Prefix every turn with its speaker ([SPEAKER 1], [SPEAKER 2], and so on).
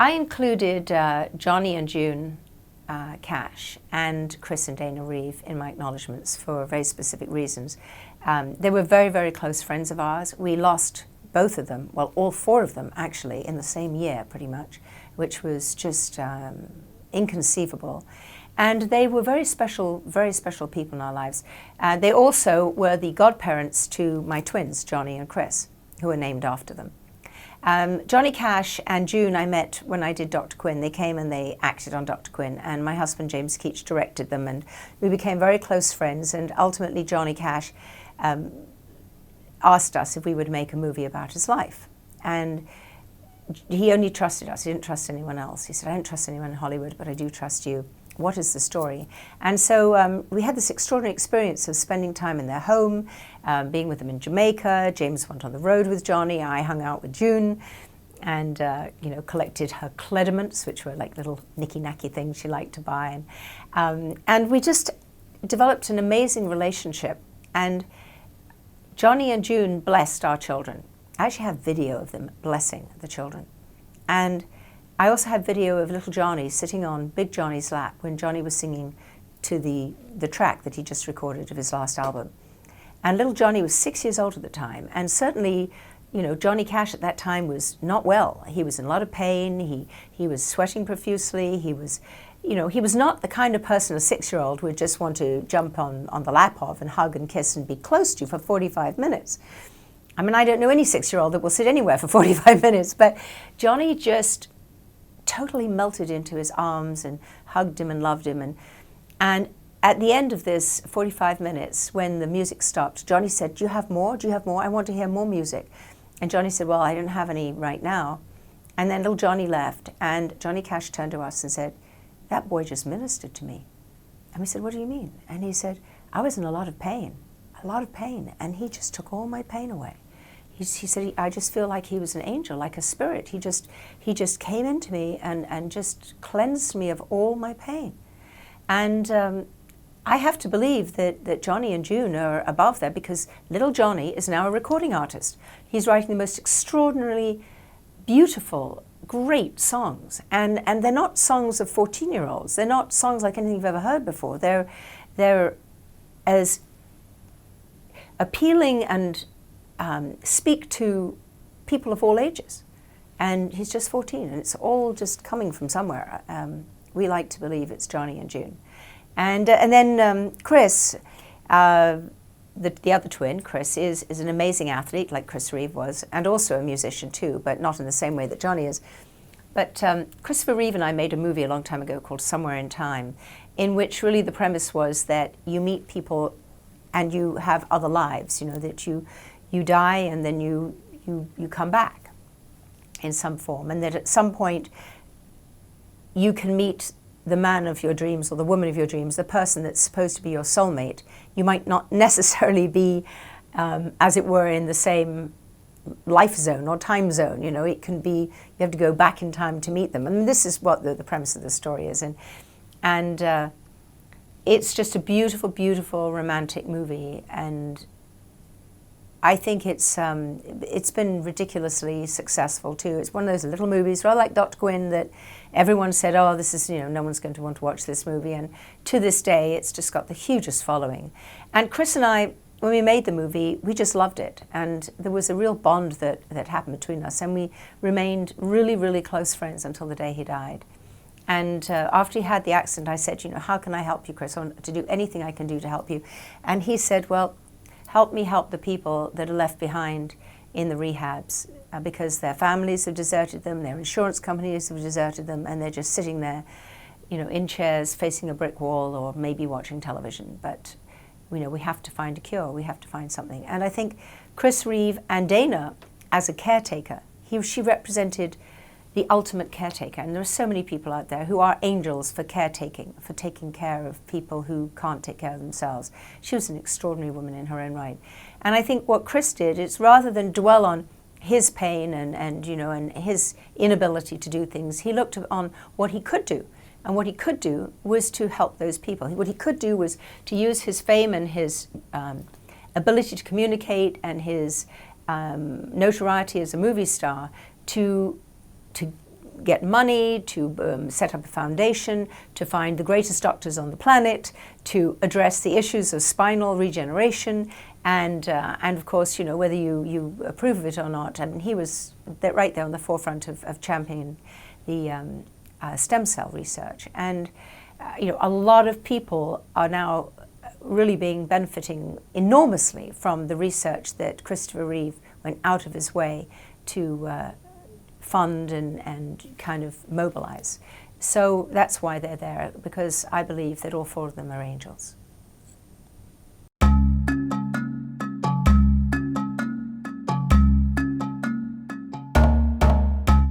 [SPEAKER 1] I included Johnny and June Cash and Chris and Dana Reeve in my acknowledgements for very specific reasons. They were very, very close friends of ours. We lost both of them, well, all four of them actually, in the same year pretty much, which was just inconceivable. And they were very special people in our lives. They also were the godparents to my twins, Johnny and Chris, who were named after them. Johnny Cash and June I met when I did Dr. Quinn. They came and they acted on Dr. Quinn, and my husband James Keach directed them, and we became very close friends. And ultimately Johnny Cash asked us if we would make a movie about his life. And he only trusted us. He didn't trust anyone else. He said, I don't trust anyone in Hollywood, but I do trust you. What is the story? And so we had this extraordinary experience of spending time in their home, being with them in Jamaica. James went on the road with Johnny. I hung out with June and collected her clediments, which were like little nicky-nacky things she liked to buy. And we just developed an amazing relationship. And Johnny and June blessed our children. I actually have video of them blessing the children. And I also have video of little Johnny sitting on Big Johnny's lap when Johnny was singing to the track that he just recorded of his last album. And little Johnny was 6 years old at the time, and certainly, Johnny Cash at that time was not well. He was in a lot of pain. He was sweating profusely. He was not the kind of person a 6-year-old would just want to jump on the lap of and hug and kiss and be close to for 45 minutes. I mean, I don't know any 6-year-old that will sit anywhere for 45 minutes, but Johnny just totally melted into his arms and hugged him and loved him. And at the end of this 45 minutes, when the music stopped, Johnny said, do you have more? Do you have more? I want to hear more music. And Johnny said, well, I don't have any right now. And then little Johnny left, and Johnny Cash turned to us and said, that boy just ministered to me. And we said, what do you mean? And he said, I was in a lot of pain, and he just took all my pain away. He said, I just feel like he was an angel, like a spirit. He just came into me and just cleansed me of all my pain. And I have to believe that Johnny and June are above that, because little Johnny is now a recording artist. He's writing the most extraordinarily beautiful, great songs. And they're not songs of 14-year-olds. They're not songs like anything you've ever heard before. They're as appealing and speak to people of all ages. And he's just 14, and it's all just coming from somewhere. We like to believe it's Johnny and June. And then Chris, the other twin, Chris, is an amazing athlete, like Chris Reeve was, and also a musician too, but not in the same way that Johnny is. But Christopher Reeve and I made a movie a long time ago called Somewhere in Time, in which really the premise was that you meet people and you have other lives, that you die and then you come back in some form, and that at some point you can meet the man of your dreams or the woman of your dreams, the person that's supposed to be your soulmate. You might not necessarily be, as it were, in the same life zone or time zone. It can be, you have to go back in time to meet them. I mean, this is what the premise of the story is. And it's just a beautiful, beautiful romantic movie. And I think it's been ridiculously successful too. It's one of those little movies, rather like Dr. Quinn, that everyone said, oh, this is, no one's going to want to watch this movie. And to this day, it's just got the hugest following. And Chris and I, when we made the movie, we just loved it. And there was a real bond that happened between us. And we remained really, really close friends until the day he died. And after he had the accident, I said, how can I help you, Chris? I want to do anything I can do to help you. And he said, well, help me help the people that are left behind in the rehabs, because their families have deserted them, their insurance companies have deserted them, and they're just sitting there, in chairs facing a brick wall or maybe watching television. But, we have to find a cure. We have to find something. And I think Chris Reeve and Dana, as a caretaker, she represented the ultimate caretaker. And there are so many people out there who are angels for caretaking, for taking care of people who can't take care of themselves. She was an extraordinary woman in her own right. And I think what Chris did is, rather than dwell on his pain and his inability to do things, he looked on what he could do. And what he could do was to help those people. What he could do was to use his fame and his ability to communicate and his notoriety as a movie star to get money, to set up a foundation, to find the greatest doctors on the planet, to address the issues of spinal regeneration, and of course, you know, whether you approve of it or not. And he was right there on the forefront of championing the stem cell research. And you know, a lot of people are now really benefiting enormously from the research that Christopher Reeve went out of his way to fund and kind of mobilize. So that's why they're there, because I believe that all four of them are angels.